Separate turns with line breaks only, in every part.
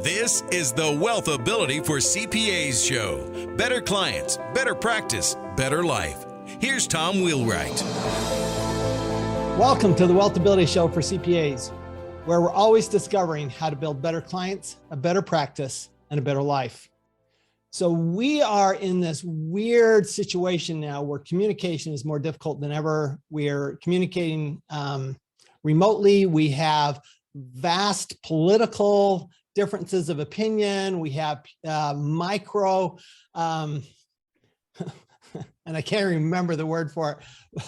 This is the WealthAbility for CPAs show. Better clients, better practice, better life. Here's Tom Wheelwright.
Welcome to the WealthAbility show for CPAs, where we're always discovering how to build better clients, a better practice, and a better life. So we are in this weird situation now where communication is more difficult than ever. We're communicating remotely. We have vast political differences of opinion. We have micro, and I can't remember the word for it,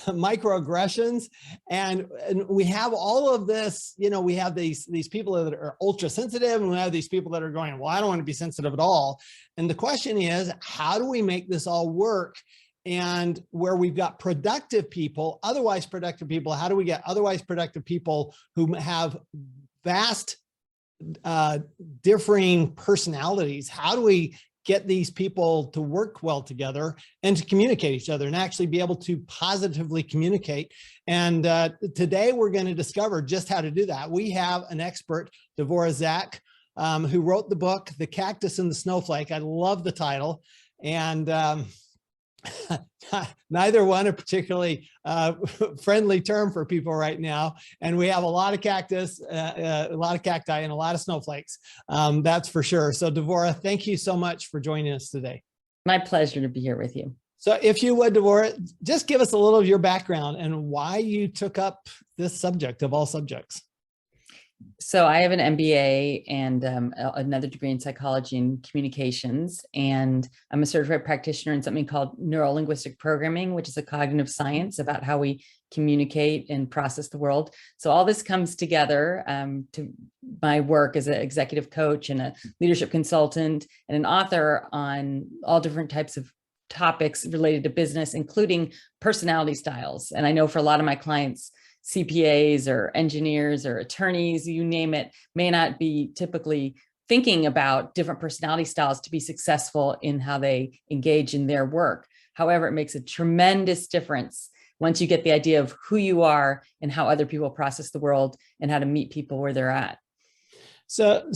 microaggressions. And we have all of this, we have these people that are ultra sensitive, and we have these people that are going, well, I don't want to be sensitive at all. And the question is, how do we make this all work? And where we've got productive people, otherwise productive people, how do we get otherwise productive people who have vast differing personalities? How do we get these people to work well together and to communicate each other and actually be able to positively communicate? And today we're going to discover just how to do that. We have an expert, Devora, Zack, who wrote the book, The Cactus and the Snowflake. I love the title. And neither one a particularly friendly term for people right now. And we have a lot of cactus, a lot of cacti, and a lot of snowflakes. That's for sure. So Devora, thank you so much for joining us today.
My pleasure to be here with you.
So if you would, Devora, just give us a little of your background and why you took up this subject of all subjects.
So I have an MBA and another degree in psychology and communications, and I'm a certified practitioner in something called neuro-linguistic programming, which is a cognitive science about how we communicate and process the world. So all this comes together to my work as an executive coach and a leadership consultant and an author on all different types of topics related to business, including personality styles. And I know for a lot of my clients, CPAs or engineers or attorneys, you name it, may not be typically thinking about different personality styles to be successful in how they engage in their work. However, it makes a tremendous difference once you get the idea of who you are and how other people process the world and how to meet people where they're at.
So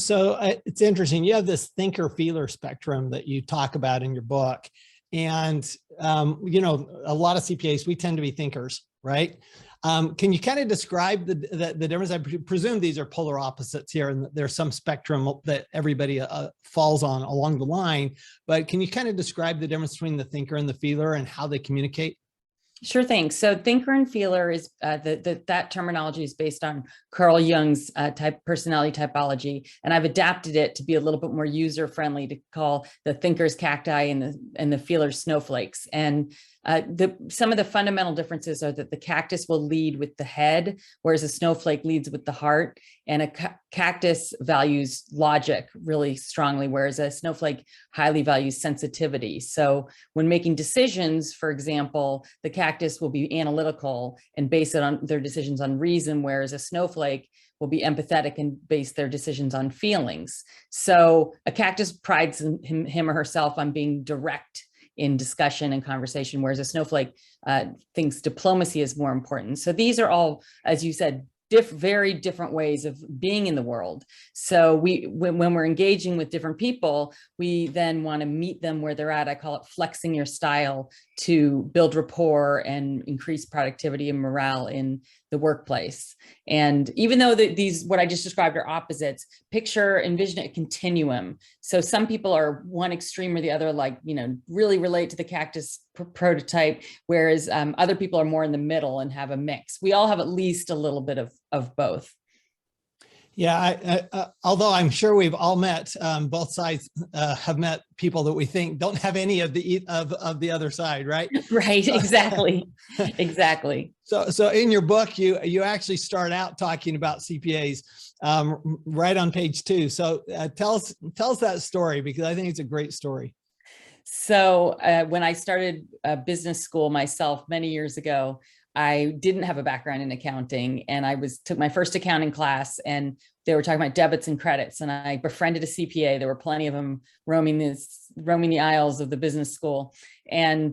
it's interesting. You have this thinker-feeler spectrum that you talk about in your book. And, a lot of CPAs, we tend to be thinkers, right? Can you kind of describe the difference? I presume these are polar opposites here, and there's some spectrum that everybody falls on along the line. But can you kind of describe the difference between the thinker and the feeler and how they communicate?
Sure thing. So thinker and feeler is that terminology is based on Carl Jung's personality typology, and I've adapted it to be a little bit more user friendly to call the thinkers cacti and the feelers snowflakes. And some of the fundamental differences are that the cactus will lead with the head, whereas a snowflake leads with the heart. And a cactus values logic really strongly, whereas a snowflake highly values sensitivity. So when making decisions, for example, the cactus will be analytical and base it on their decisions on reason, whereas a snowflake will be empathetic and base their decisions on feelings. So a cactus prides him or herself on being direct in discussion and conversation, whereas a snowflake thinks diplomacy is more important. So these are all, as you said, very different ways of being in the world. So when we're engaging with different people, we then want to meet them where they're at. I call it flexing your style to build rapport and increase productivity and morale in the workplace. And even though what I just described are opposites, envision a continuum. So some people are one extreme or the other, really relate to the cactus prototype, whereas other people are more in the middle and have a mix. We all have at least a little bit of both.
Yeah, although I'm sure we've all met, both sides have met people that we think don't have any of the other side, right?
Right, exactly, exactly.
So in your book, you actually start out talking about CPAs right on page 2. So tell us that story, because I think it's a great story.
So when I started business school myself many years ago, I didn't have a background in accounting, and I took my first accounting class, and they were talking about debits and credits, and I befriended a CPA. There were plenty of them roaming the aisles of the business school. And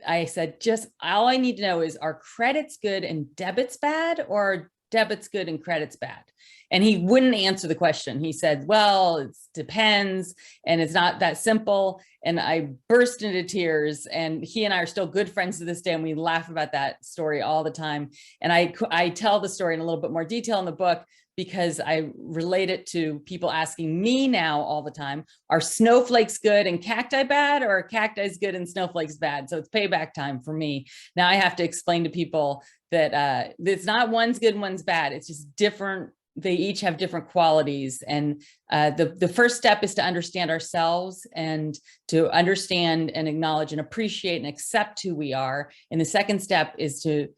I said, just all I need to know is, are credits good and debits bad, or debit's good and credit's bad? And he wouldn't answer the question. He said, well, it depends, and it's not that simple. And I burst into tears, and he and I are still good friends to this day, and we laugh about that story all the time. And I tell the story in a little bit more detail in the book, because I relate it to people asking me now all the time, are snowflakes good and cacti bad, or are cacti good and snowflakes bad? So it's payback time for me. Now I have to explain to people that it's not one's good, one's bad. It's just different. They each have different qualities. And the first step is to understand ourselves, and to understand and acknowledge and appreciate and accept who we are. And the second step is to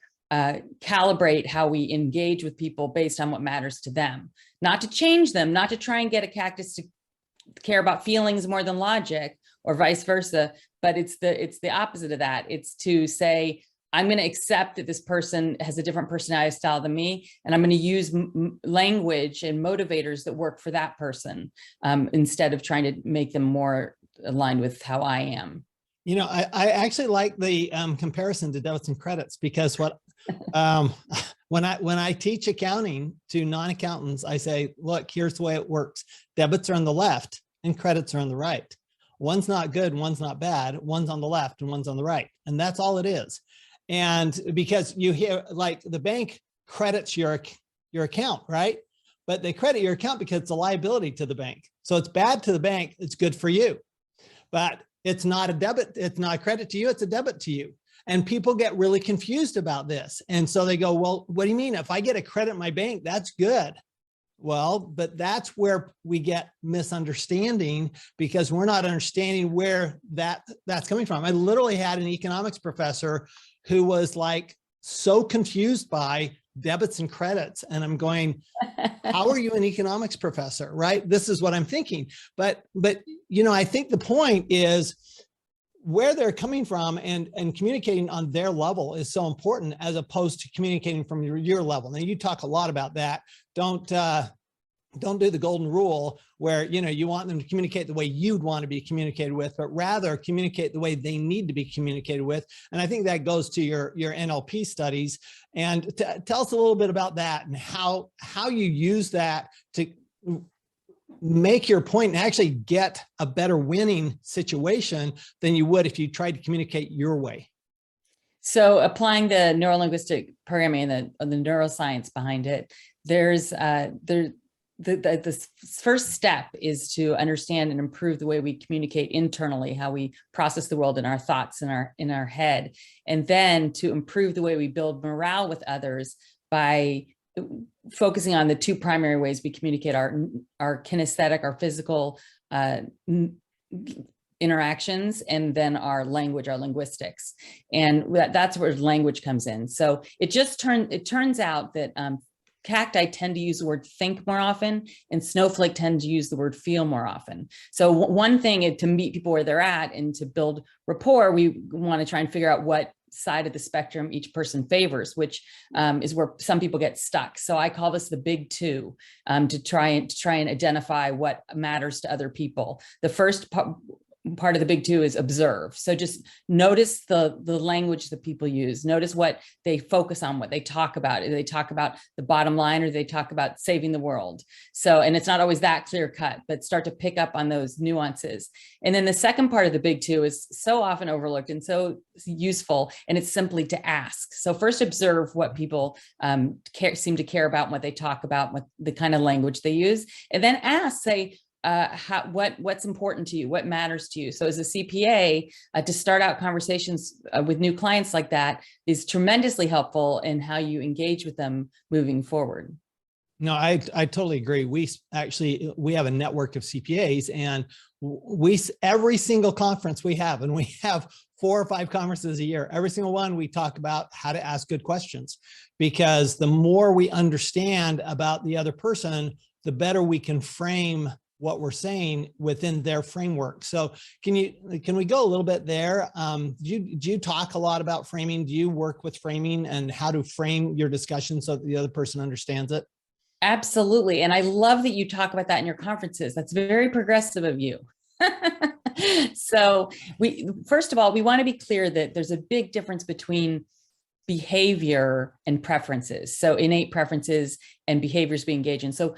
calibrate how we engage with people based on what matters to them, not to change them, not to try and get a cactus to care about feelings more than logic, or vice versa. But it's the opposite of that. It's to say, I'm going to accept that this person has a different personality style than me, and I'm going to use language and motivators that work for that person, instead of trying to make them more aligned with how I am.
You know, I actually like the comparison to debits and credits, because when I teach accounting to non-accountants, I say, look, here's the way it works. Debits are on the left and credits are on the right. One's not good, one's not bad. One's on the left and one's on the right. And that's all it is. And because you hear, like, the bank credits your account, right? But they credit your account because it's a liability to the bank. So it's bad to the bank, it's good for you. But it's not a debit, it's not a credit to you, it's a debit to you. And people get really confused about this. And so they go, well, what do you mean? If I get a credit in my bank, that's good. Well, but that's where we get misunderstanding, because we're not understanding where that's coming from. I literally had an economics professor who was like so confused by debits and credits. And I'm going, how are you an economics professor, right? This is what I'm thinking. But you know, I think the point is where they're coming from, and communicating on their level is so important, as opposed to communicating from your level. Now, you talk a lot about that. Don't do the golden rule where, you know, you want them to communicate the way you'd want to be communicated with, but rather communicate the way they need to be communicated with. And I think that goes to your NLP studies. And tell us a little bit about that, and how you use that to make your point and actually get a better winning situation than you would if you tried to communicate your way.
So applying the neurolinguistic programming and the neuroscience behind it, the first step is to understand and improve the way we communicate internally, how we process the world in our thoughts, in our head, and then to improve the way we build morale with others by focusing on the two primary ways we communicate: our kinesthetic, our physical interactions, and then our language, our linguistics. And that's where language comes in. So it turns out that cacti tend to use the word think more often, and snowflake tend to use the word feel more often. So one thing is to meet people where they're at and to build rapport, we want to try and figure out what side of the spectrum each person favors, which is where some people get stuck. So I call this the big two, to try and identify what matters to other people. The first part of the big two is observe. So just notice the language that people use. Notice what they focus on, what they talk about. Do they talk about the bottom line, or do they talk about saving the world? So, and it's not always that clear cut, but start to pick up on those nuances. And then the second part of the big two is so often overlooked and so useful, and it's simply to ask. So first observe what people seem to care about, and what they talk about, what the kind of language they use, and then ask, say, what's important to you, what matters to you. So as a CPA, to start out conversations with new clients like that is tremendously helpful in how you engage with them moving forward.
No, I totally agree. We have a network of CPAs, and every single conference we have, and we have 4 or 5 conferences a year, every single one, we talk about how to ask good questions, because the more we understand about the other person, the better we can frame what we're saying within their framework. So can we go a little bit there? Do you talk a lot about framing? Do you work with framing and how to frame your discussion so that the other person understands it?
Absolutely. And I love that you talk about that in your conferences. That's very progressive of you. So first of all, we want to be clear that there's a big difference between behavior and preferences. So innate preferences and behaviors be engaged in. So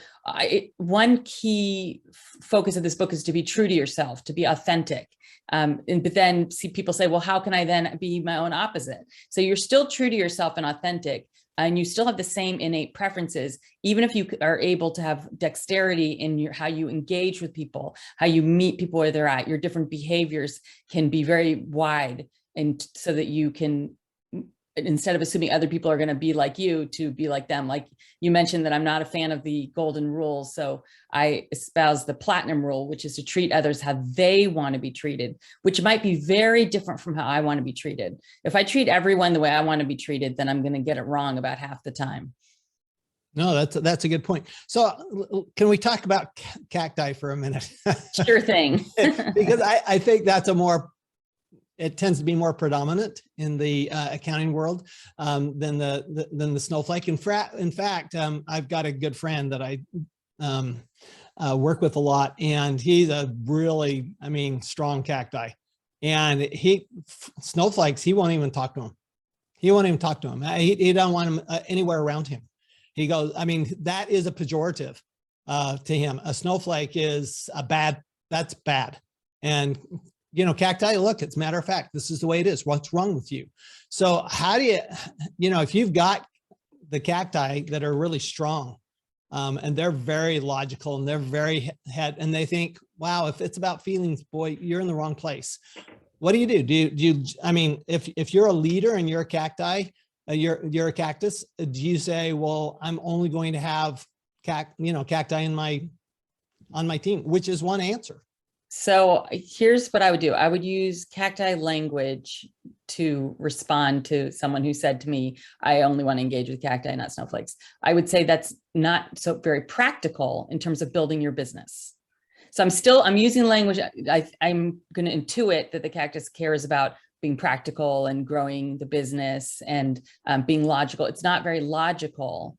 one key focus of this book is to be true to yourself, to be authentic. But then see people say, well, how can I then be my own opposite? So you're still true to yourself and authentic, and you still have the same innate preferences, even if you are able to have dexterity in how you engage with people, how you meet people where they're at. Your different behaviors can be very wide, and so that you can, instead of assuming other people are going to be like you, to be like them. Like you mentioned that I'm not a fan of the golden rule. So I espouse the platinum rule, which is to treat others how they want to be treated, which might be very different from how I want to be treated. If I treat everyone the way I want to be treated, then I'm going to get it wrong about half the time.
No, that's a good point. So can we talk about cacti for a minute?
Sure thing.
Because I think that's it tends to be more predominant in the accounting world than the snowflake. In fact, I've got a good friend that I work with a lot, and he's a really, strong cacti. And snowflakes, he won't even talk to him. He won't even talk to him. He don't want him anywhere around him. He goes, that is a pejorative to him. A snowflake is that's bad. And cacti, look, it's matter of fact, this is the way it is. What's wrong with you? So how do you, if you've got the cacti that are really strong, and they're very logical, and they're very and they think, wow, if it's about feelings, boy, you're in the wrong place. What do? If you're a leader and you're a cacti, you're a cactus, do you say, well, I'm only going to have cacti on my team, which is one answer.
So here's what I would do. I would use cacti language to respond to someone who said to me, I only want to engage with cacti, not snowflakes. I would say that's not so very practical in terms of building your business. So I'm using language. I'm going to intuit that the cactus cares about being practical and growing the business and being logical. It's not very logical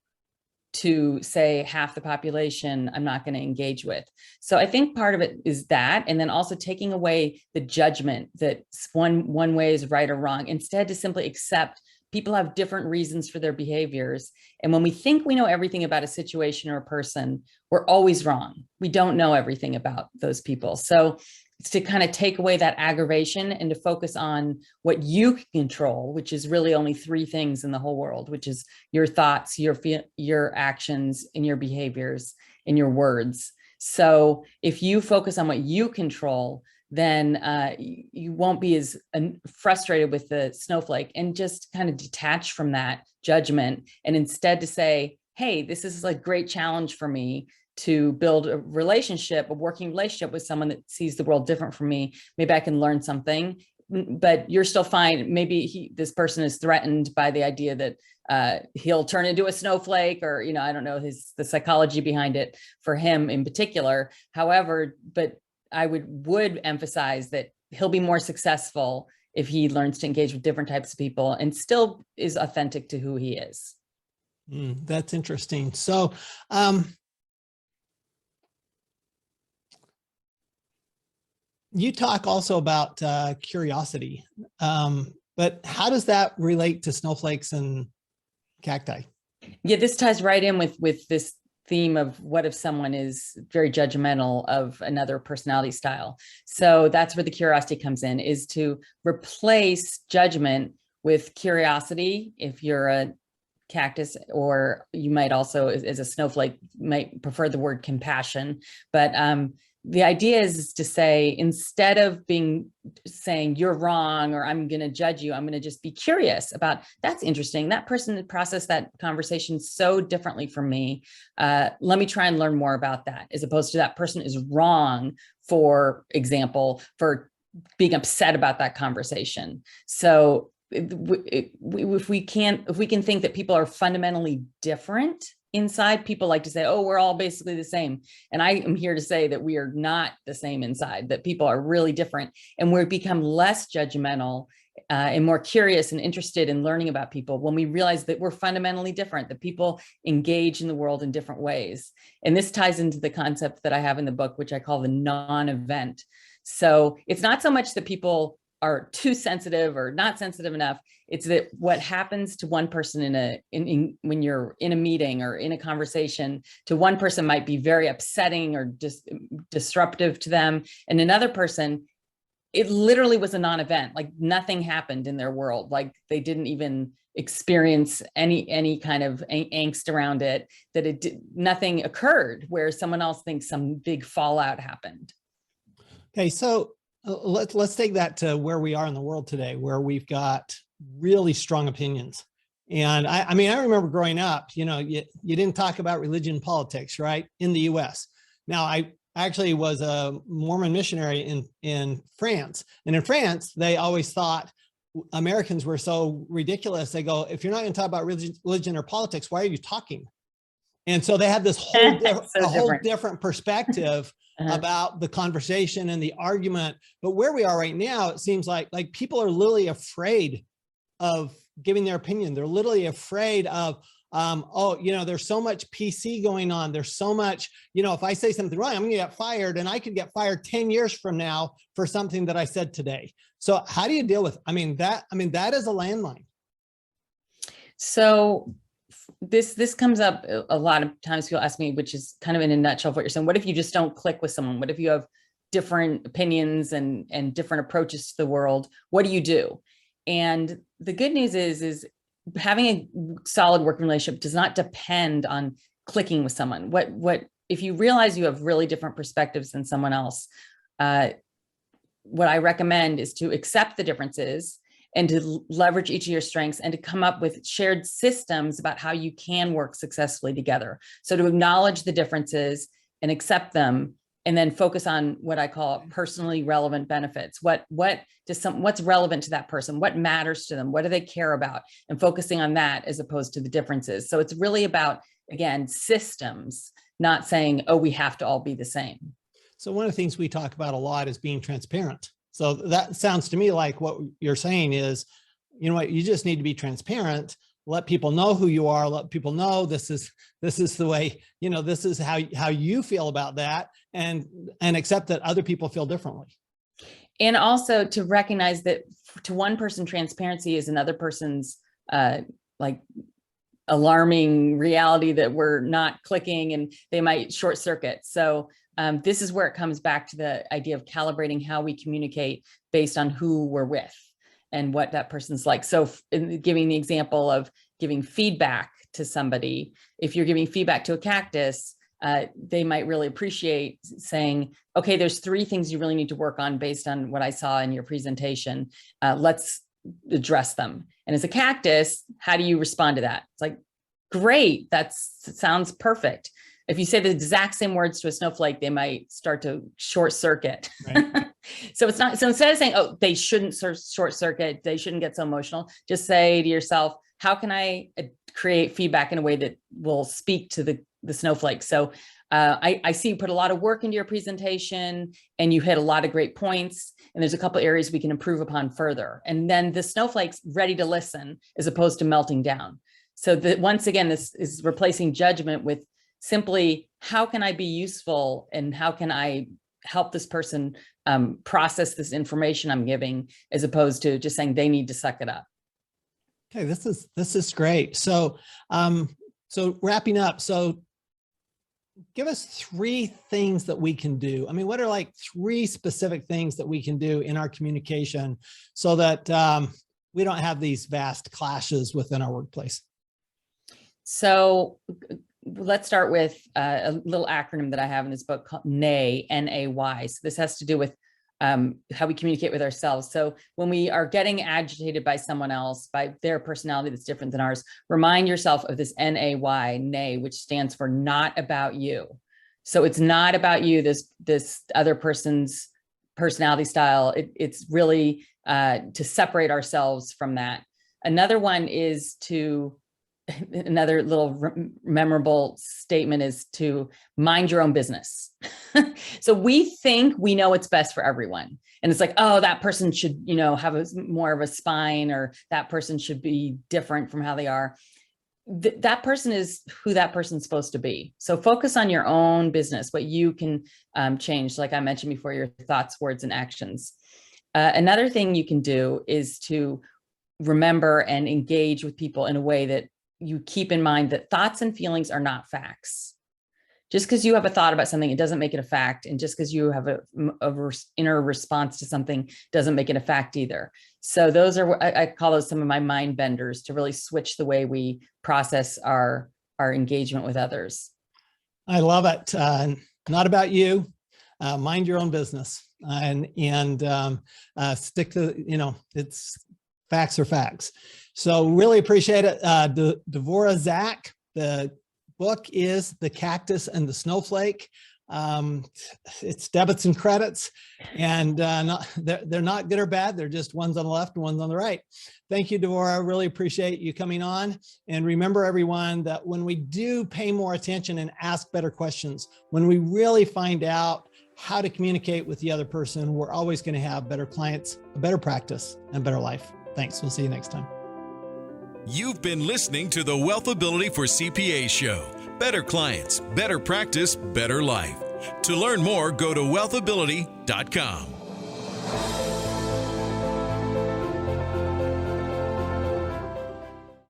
to say half the population I'm not going to engage with. So I think part of it is that, and then also taking away the judgment that one way is right or wrong, instead to simply accept people have different reasons for their behaviors. And when we think we know everything about a situation or a person, we're always wrong. We don't know everything about those people. So it's to kind of take away that aggravation and to focus on what you can control, which is really only three things in the whole world, which is your thoughts, your actions, and your behaviors, and your words. So if you focus on what you control, then you won't be as frustrated with the snowflake, and just kind of detach from that judgment, and instead to say, hey, this is a great challenge for me to build a working relationship with someone that sees the world different from me. Maybe I can learn something, but you're still fine. Maybe this person is threatened by the idea that he'll turn into a snowflake, or, I don't know the psychology behind it for him in particular. However, but I would emphasize that he'll be more successful if he learns to engage with different types of people and still is authentic to who he is.
That's interesting. So, you talk also about curiosity, but how does that relate to snowflakes and cacti?
Yeah, this ties right in with this theme of what if someone is very judgmental of another personality style. So that's where the curiosity comes in, is to replace judgment with curiosity. If you're a cactus, or you might also, as a snowflake, might prefer the word compassion. But the idea is to say, instead of saying you're wrong or I'm going to judge you, I'm going to just be curious about, that's interesting. That person processed that conversation so differently from me. Let me try and learn more about that, as opposed to that person is wrong, for example, for being upset about that conversation. So if we can think that people are fundamentally different inside, people like to say, oh, we're all basically the same. And I am here to say that we are not the same inside, that people are really different. And we become less judgmental and more curious and interested in learning about people when we realize that we're fundamentally different, that people engage in the world in different ways. And this ties into the concept that I have in the book, which I call the non-event. So it's not so much that people are too sensitive or not sensitive enough. It's that what happens to one person when you're in a meeting or in a conversation, to one person might be very upsetting or just disruptive to them. And another person, it literally was a non-event, like nothing happened in their world. Like they didn't even experience any kind of angst around it, that nothing occurred, where someone else thinks some big fallout happened.
Okay, so let's take that to where we are in the world today, where we've got really strong opinions. And I mean, I remember growing up, you didn't talk about religion and politics, right? In the US. Now, I actually was a Mormon missionary in France. And in France, they always thought Americans were so ridiculous. They go, if you're not going to talk about religion or politics, why are you talking? And so they had this whole different perspective about the conversation and the argument. But where we are right now, it seems like people are literally afraid of giving their opinion. They're literally afraid of, there's so much PC going on. There's so much, if I say something wrong, I'm going to get fired, and I could get fired 10 years from now for something that I said today. So how do you deal with, that is a landmine.
So this comes up a lot of times. People ask me, which is kind of in a nutshell of what you're saying. What if you just don't click with someone? What if you have different opinions and different approaches to the world? What do you do? And the good news is having a solid working relationship does not depend on clicking with someone. What if you realize you have really different perspectives than someone else? What I recommend is to accept the differences and to leverage each of your strengths and to come up with shared systems about how you can work successfully together. So to acknowledge the differences and accept them, and then focus on what I call personally relevant benefits. What's relevant to that person? What matters to them? What do they care about? And focusing on that as opposed to the differences. So it's really about, again, systems, not saying, oh, we have to all be the same.
So one of the things we talk about a lot is being transparent. So that sounds to me like what you're saying is, you just need to be transparent. Let people know who you are. Let people know this is the way, this is how you feel about that, and accept that other people feel differently.
And also to recognize that to one person, transparency is another person's alarming reality that we're not clicking, and they might short circuit. So this is where it comes back to the idea of calibrating how we communicate based on who we're with and what that person's like. So in giving the example of giving feedback to somebody, if you're giving feedback to a cactus, they might really appreciate saying, okay, there's 3 things you really need to work on based on what I saw in your presentation. Let's address them. And as a cactus, how do you respond to that? It's like, great, that sounds perfect. If you say the exact same words to a snowflake, they might start to short circuit. Right. So instead of saying, oh, they shouldn't short circuit, they shouldn't get so emotional, just say to yourself, how can I create feedback in a way that will speak to the snowflake? So I see you put a lot of work into your presentation and you hit a lot of great points, and there's a couple areas we can improve upon further. And then the snowflake's ready to listen as opposed to melting down. So once again, this is replacing judgment with simply, how can I be useful and how can I help this person process this information I'm giving, as opposed to just saying they need to suck it up.
Okay, this is great. So wrapping up, so give us 3 things that we can do. What are 3 specific things that we can do in our communication so that we don't have these vast clashes within our workplace?
So let's start with a little acronym that I have in this book called NAY, N-A-Y. So this has to do with how we communicate with ourselves. So when we are getting agitated by someone else, by their personality that's different than ours, remind yourself of this NAY, NAY, which stands for not about you. So it's not about you, this other person's personality style. It's really to separate ourselves from that. Another one is another little memorable statement is to mind your own business. So we think we know what's best for everyone. And it's like, oh, that person should, have more of a spine, or that person should be different from how they are. That person is who that person's supposed to be. So focus on your own business, what you can change. Like I mentioned before, your thoughts, words, and actions. Another thing you can do is to remember and engage with people in a way that you keep in mind that thoughts and feelings are not facts. Just because you have a thought about something, it doesn't make it a fact. And just because you have a inner response to something doesn't make it a fact either. So those are, I call those some of my mind benders to really switch the way we process our engagement with others.
I love it. Not about you. Mind your own business and stick to, it's facts are facts. So really appreciate it. Devora, Zack, the book is The Cactus and the Snowflake. It's debits and credits, and they're not good or bad. They're just one's on the left and one's on the right. Thank you, Devora. I really appreciate you coming on. And remember, everyone, that when we do pay more attention and ask better questions, when we really find out how to communicate with the other person, we're always going to have better clients, a better practice, and better life. Thanks. We'll see you next time.
You've been listening to the WealthAbility for CPAs show. Better clients, better practice, better life. To learn more, go to WealthAbility.com.